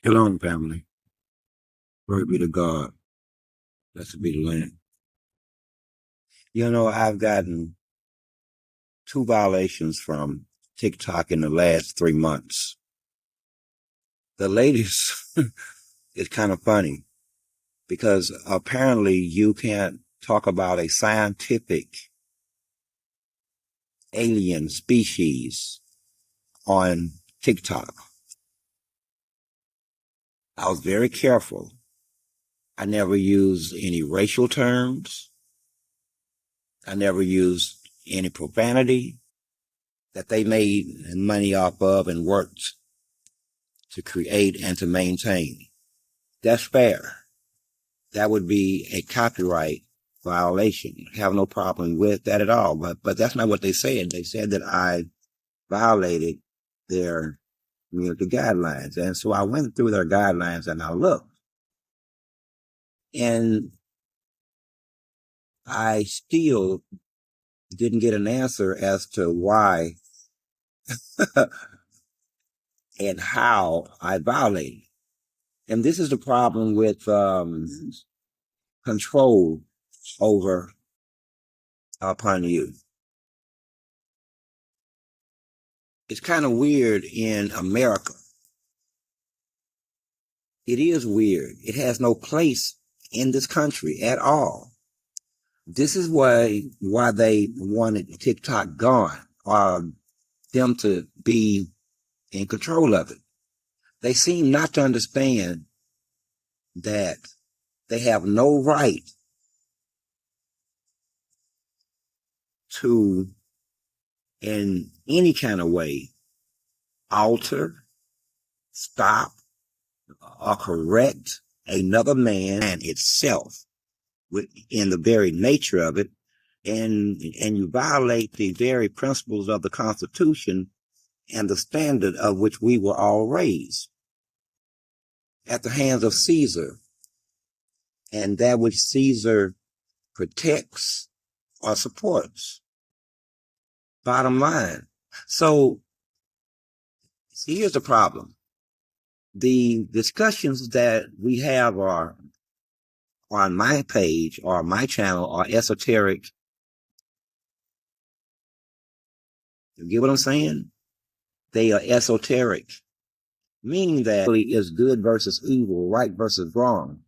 Shalom, family. Glory be to God. Blessed be the Lamb. I've gotten 2 violations from TikTok in the last 3 months. The latest is kind of funny because apparently you can't talk about a scientific alien species on TikTok. I was very careful. I never used any racial terms. I never used any profanity that they made money off of and worked to create and to maintain. That's fair. That would be a copyright violation. I have no problem with that at all. But that's not what they said. They said that I violated their community guidelines. And so I went through their guidelines and I looked. And I still didn't get an answer as to why and how I violated. And this is the problem with control over upon you. It's kind of weird in America. It is weird. It has no place in this country at all. This is why they wanted TikTok gone, or them to be in control of it. They seem not to understand that they have no right to, in any kind of way, alter, stop, or correct another man and itself in the very nature of it, and you violate the very principles of the Constitution and the standard of which we were all raised at the hands of Caesar, and that which Caesar protects or supports. Bottom line. So here's the problem. The discussions that we have are on my page or my channel are esoteric. You get what I'm saying? They are esoteric, meaning that it is good versus evil, right versus wrong,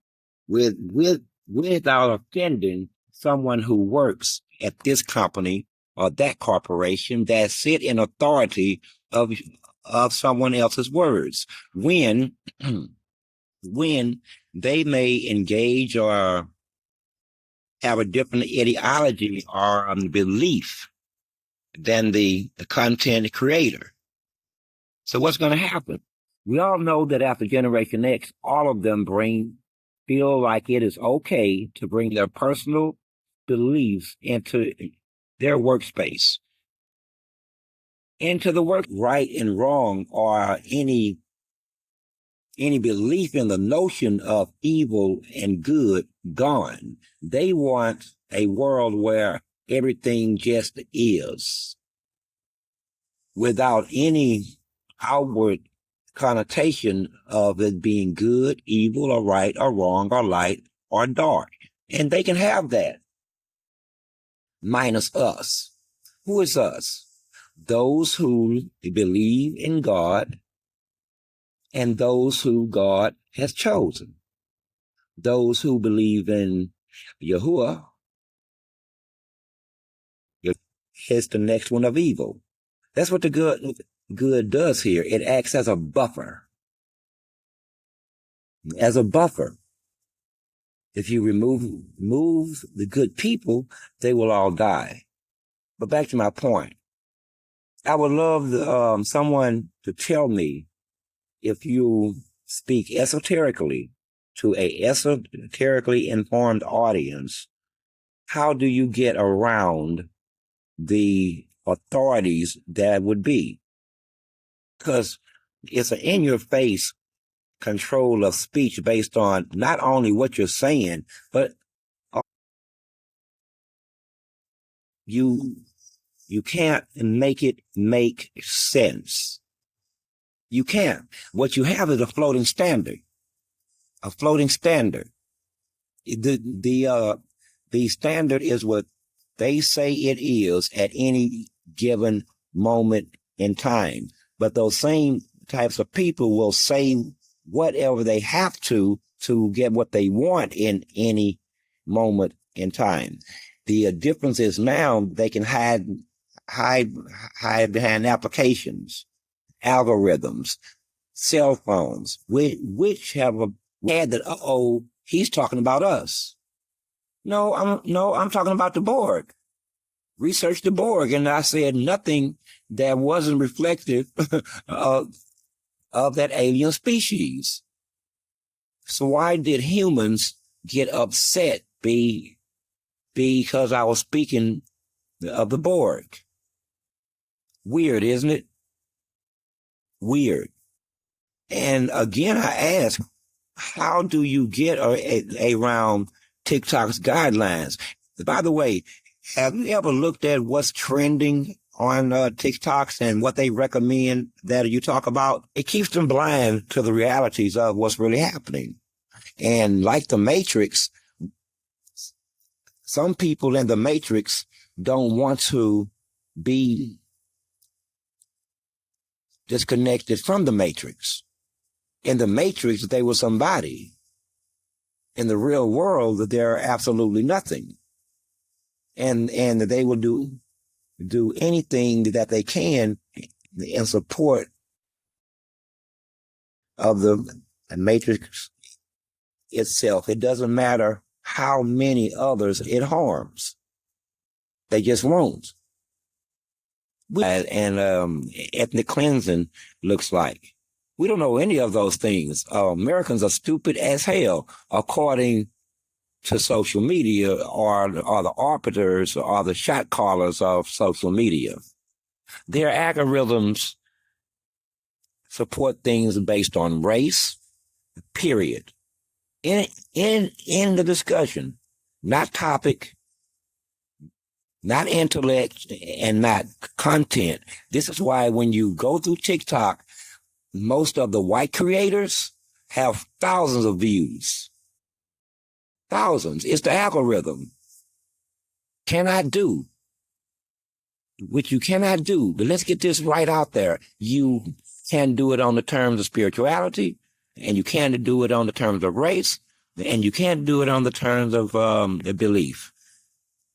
without offending someone who works at this company or that corporation that sit in authority of someone else's words. When they may engage or have a different ideology or belief than the content creator. So what's going to happen? We all know that after Generation X, all of them feel like it is okay to bring their personal beliefs into their workspace, into the work, right and wrong, or any belief in the notion of evil and good gone. They want a world where everything just is, without any outward connotation of it being good, evil, or right, or wrong, or light, or dark. And they can have that. Minus us. Who is us? Those who believe in God and those who God has chosen. Those who believe in Yahuwah is the next one of evil. That's what the good does here. It acts as a buffer. As a buffer. If you remove the good people, they will all die. But back to my point. I would love someone to tell me, if you speak esoterically to a esoterically informed audience, how do you get around the authorities that would be? Because it's an in-your-face control of speech based on not only what you're saying, but you can't make it make sense. You can't. What you have is a floating standard. A floating standard. The standard is what they say it is at any given moment in time. But those same types of people will say whatever they have to get what they want in any moment in time. The difference is now they can hide behind applications, algorithms, cell phones, which have a ad that, he's talking about us. No, I'm talking about the Borg. Research the Borg. And I said nothing that wasn't reflective of that alien species. So why did humans get upset because I was speaking of the Borg? Weird, isn't it? Weird. And again, I ask, how do you get around TikTok's guidelines? By the way, have you ever looked at what's trending on TikToks and what they recommend that you talk about? It keeps them blind to the realities of what's really happening. And like the Matrix, some people in the Matrix don't want to be disconnected from the Matrix. In the Matrix, they were somebody. In the real world, they're absolutely nothing. And they will do anything that they can in support of the Matrix itself. It doesn't matter how many others it harms. They just won't. And ethnic cleansing looks like. We don't know any of those things. Americans are stupid as hell, according to social media, or the arbiters or the shot callers of social media. Their algorithms support things based on race, period. In the discussion, not topic, not intellect, and not content. This is why when you go through TikTok, most of the white creators have thousands of views. Thousands. It's the algorithm. Cannot do. Which you cannot do. But let's get this right out there. You can do it on the terms of spirituality, and you can do it on the terms of race, and you can't do it on the terms of belief.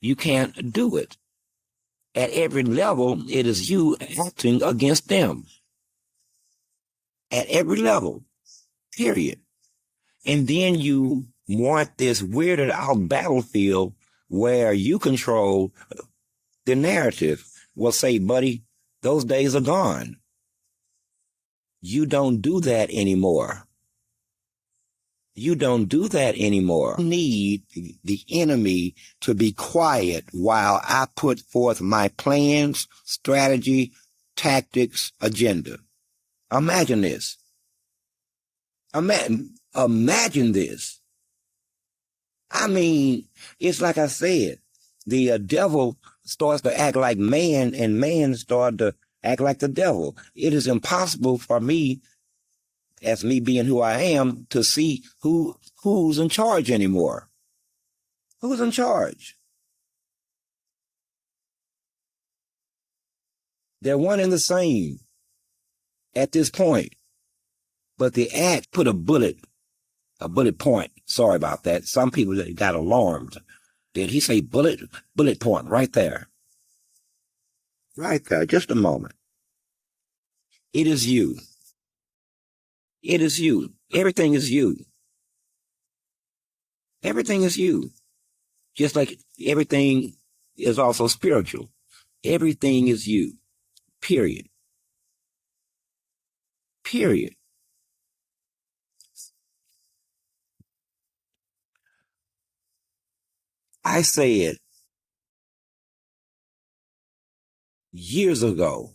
You can't do it. At every level, it is you acting against them. At every level, period. And then you want this weirded out battlefield where you control the narrative. Well, say, buddy, those days are gone. You don't do that anymore. You don't do that anymore. You need the enemy to be quiet while I put forth my plans, strategy, tactics, agenda. Imagine this. Imagine this. I mean, it's like I said, the devil starts to act like man, and man starts to act like the devil. It is impossible for me, as me being who I am, to see who's in charge anymore. Who's in charge? They're one and the same at this point. But the act put a bullet point. Sorry about that. Some people got alarmed. Did he say bullet point right there? Right there. Just a moment. It is you. It is you. Everything is you. Everything is you. Just like everything is also spiritual. Everything is you. Period. Period. I said years ago,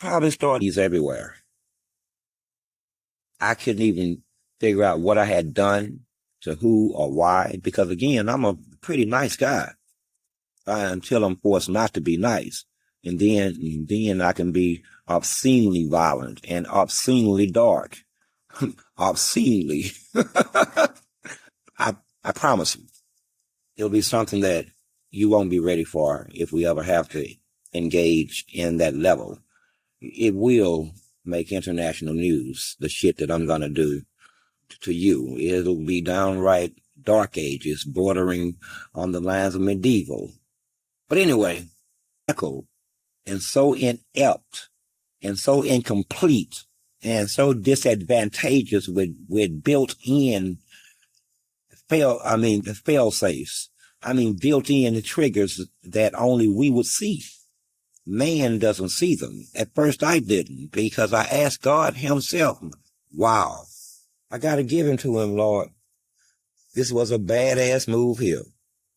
probably started these everywhere. I couldn't even figure out what I had done to who or why, because again, I'm a pretty nice guy until I'm forced not to be nice. And then I can be obscenely violent and obscenely dark. Obscenely. I, I promise you, it'll be something that you won't be ready for if we ever have to engage in that level. It will make international news, the shit that I'm going to do to you. It'll be downright dark ages, bordering on the lines of medieval. But anyway, and so inept and so incomplete and so disadvantageous with built-in fail safes. Built-in triggers that only we would see. Man doesn't see them. At first I didn't, because I asked God himself, wow, I got to give him to him, Lord. This was a badass move here.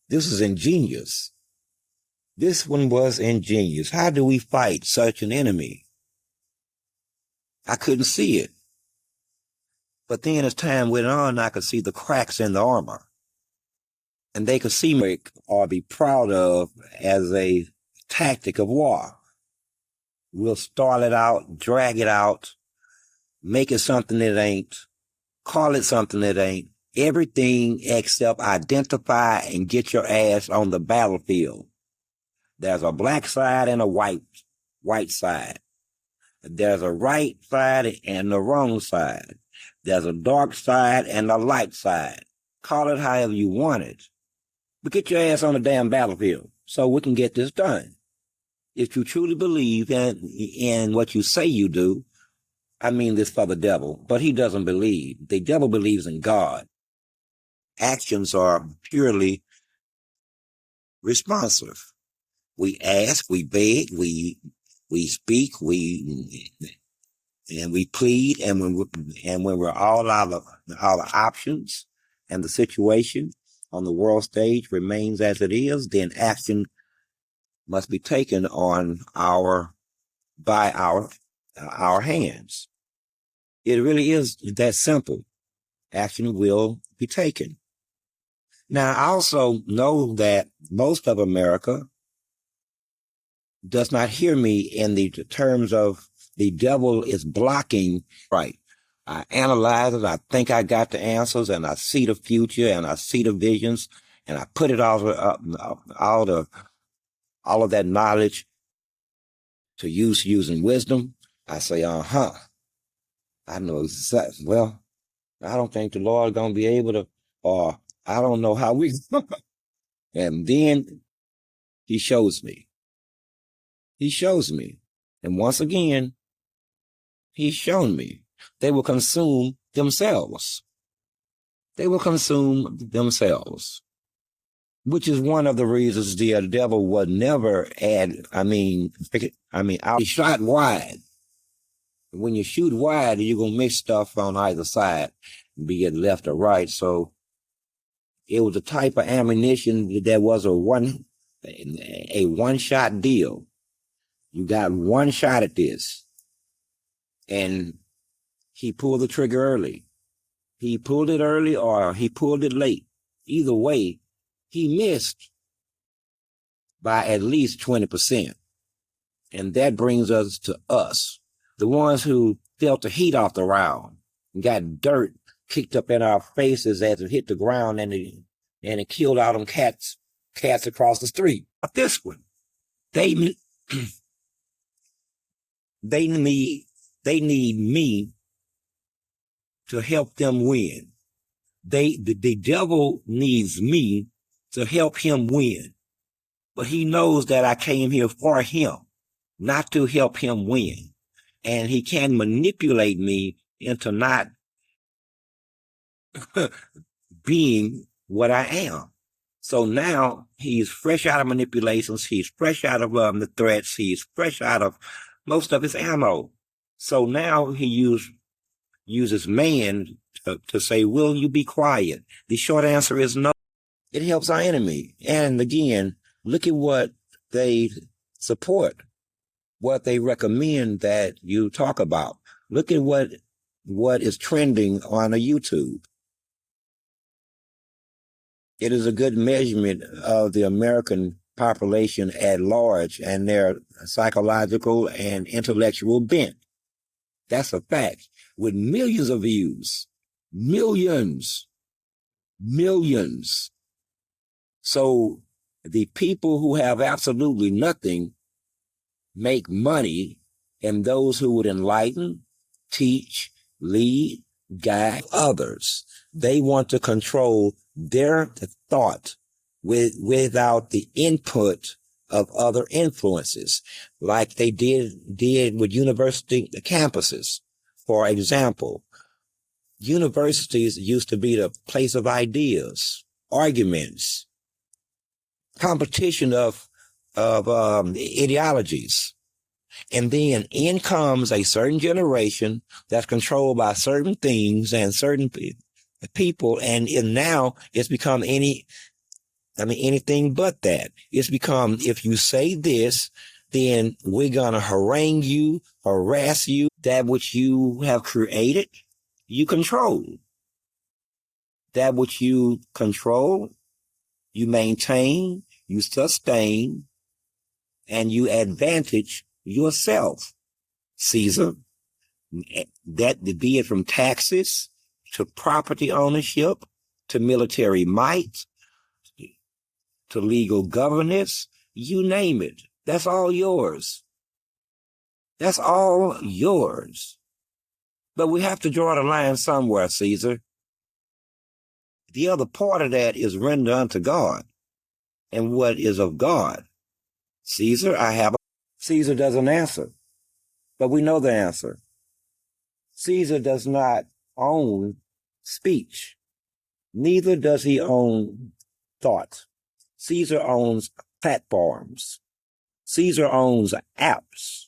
This is ingenious. This one was ingenious. How do we fight such an enemy? I couldn't see it. But then as time went on, I could see the cracks in the armor. And they could see me or be proud of as a tactic of war. We'll stall it out, drag it out, make it something it ain't, call it something it ain't, everything except identify and get your ass on the battlefield. There's a black side and a white side. There's a right side and a wrong side. There's a dark side and a light side. Call it however you want it. But get your ass on the damn battlefield so we can get this done. If you truly believe in what you say you do, I mean this for the devil, but he doesn't believe. The devil believes in God. Actions are purely responsive. We ask, we beg, we speak, and we plead, and when we're all out of options and the situation on the world stage remains as it is, then action must be taken by our hands. It really is that simple. Action will be taken. Now, I also know that most of America does not hear me in the terms of the devil is blocking. Right. I analyze it. I think I got the answers, and I see the future, and I see the visions, and I put it all of that knowledge to use using wisdom. I say, I know exactly. Well, I don't think the Lord gonna be able to, or I don't know how we. And then he shows me. He shows me. And once again, he's shown me. They will consume themselves. They will consume themselves. Which is one of the reasons the devil would never add, he shot wide. When you shoot wide, you're going to miss stuff on either side, be it left or right. So it was a type of ammunition that was a one-shot deal. You got one shot at this. And he pulled the trigger early. He pulled it early or he pulled it late. Either way, he missed by at least 20%. And that brings us to us, the ones who felt the heat off the round and got dirt kicked up in our faces as it hit the ground, and it killed all them cats across the street. But this one, they need me to help them win. The devil needs me to help him win. But he knows that I came here for him, not to help him win. And he can manipulate me into not being what I am. So now he's fresh out of manipulations. He's fresh out of the threats. He's fresh out of most of his ammo. So now he uses man to say, will you be quiet? The short answer is no. It helps our enemy. And again, look at what they support, what they recommend that you talk about. Look at what is trending on a YouTube. It is a good measurement of the American population at large and their psychological and intellectual bent. That's a fact. With millions of views, millions. So the people who have absolutely nothing make money, and those who would enlighten, teach, lead, guide others. They want to control their thought without the input of other influences, like they did with university campuses. For example, universities used to be the place of ideas, arguments, competition of ideologies. And then in comes a certain generation that's controlled by certain things and certain people. And now it's become anything but that. It's become, if you say this, then we're going to harangue you, harass you. That which you have created, you control. That which you control, you maintain, you sustain, and you advantage yourself, Caesar. That be it from taxes to property ownership to military might to legal governance, you name it. That's all yours. That's all yours. But we have to draw the line somewhere, Caesar. The other part of that is render unto God. And what is of God? Caesar, Caesar doesn't answer. But we know the answer. Caesar does not own speech. Neither does he own thought. Caesar owns platforms. Caesar owns apps.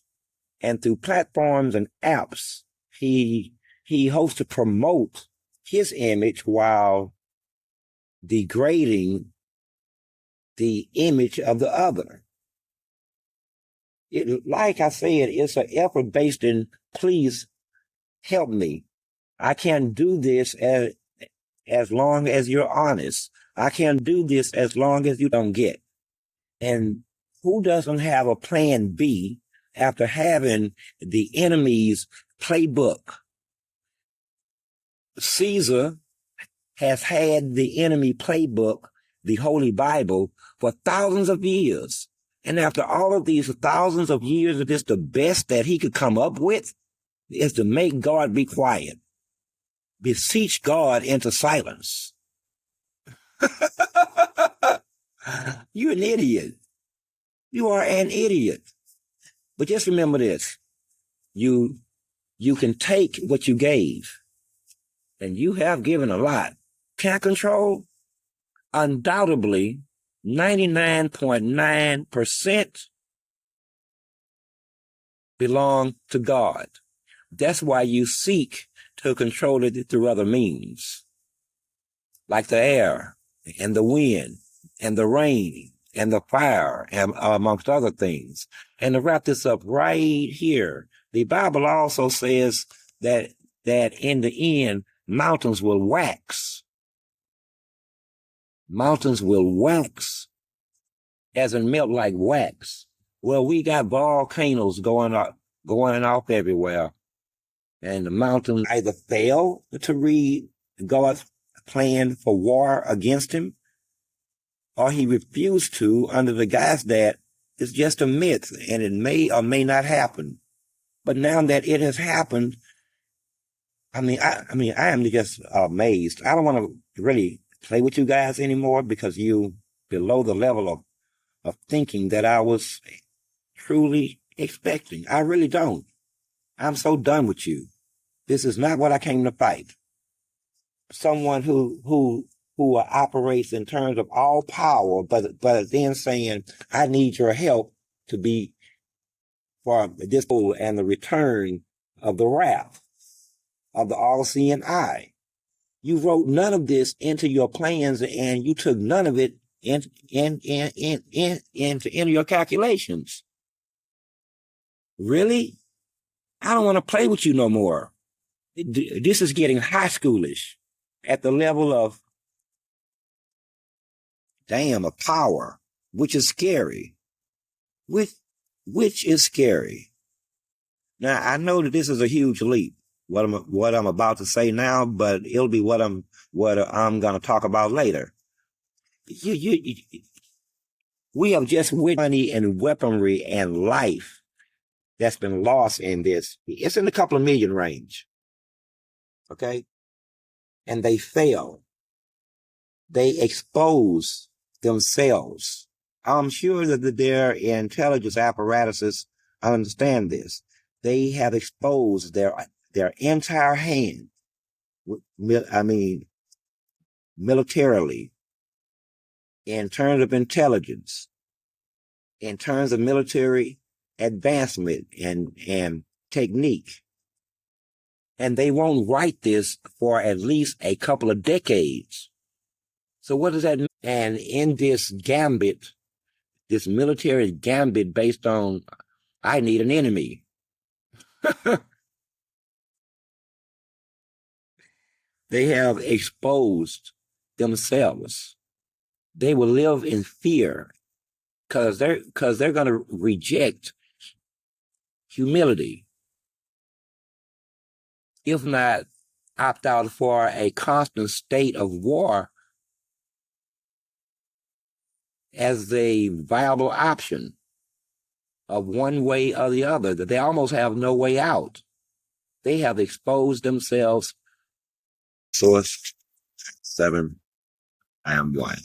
And through platforms and apps, he hopes to promote his image while degrading the image of the other. Like I said, it's an effort based in please help me. I can't do this as long as you're honest. I can't do this as long as you don't get. And who doesn't have a plan B after having the enemy's playbook? Caesar has had the enemy playbook, the Holy Bible, for thousands of years. And after all of these thousands of years, it is the best that he could come up with is to make God be quiet. Beseech God into silence. You're an idiot. You are an idiot. But just remember this. You can take what you gave, and you have given a lot. Can't control? Undoubtedly, 99.9% belong to God. That's why you seek to control it through other means, like the air and the wind and the rain and the fire, and amongst other things. And to wrap this up right here, the Bible also says that in the end, mountains will wax. Mountains will wax, as in melt like wax. Well, we got volcanoes going off everywhere. And the mountains either fail to read God's plan for war against him, or he refused to under the guise that it's just a myth and it may or may not happen. But now that it has happened, I am just amazed. I don't want to really play with you guys anymore because you below the level of thinking that I was truly expecting. I really don't. I'm so done with you. This is not what I came to fight. Someone who operates in terms of all power, but then saying, I need your help to be for this and the return of the wrath of the all-seeing eye. You wrote none of this into your plans, and you took none of it into your calculations. Really? I don't want to play with you no more. This is getting high schoolish at the level of, of power. which is scary. Which is scary. Now, I know that this is a huge leap, what I'm about to say now, but it'll be what I'm going to talk about later. We have just witnessed money and weaponry and life that's been lost in this. It's in the couple of million range. Okay? And they fail. They expose themselves. I'm sure that their intelligence apparatuses understand this. They have exposed their entire hand, militarily, in terms of intelligence, in terms of military advancement and technique. And they won't write this for at least a couple of decades. So what does that mean? And in this gambit, this military gambit based on, I need an enemy. They have exposed themselves. They will live in fear because they're going to reject humility, if not opt out for a constant state of war as a viable option of one way or the other, that they almost have no way out. They have exposed themselves. Source 7, I am 1.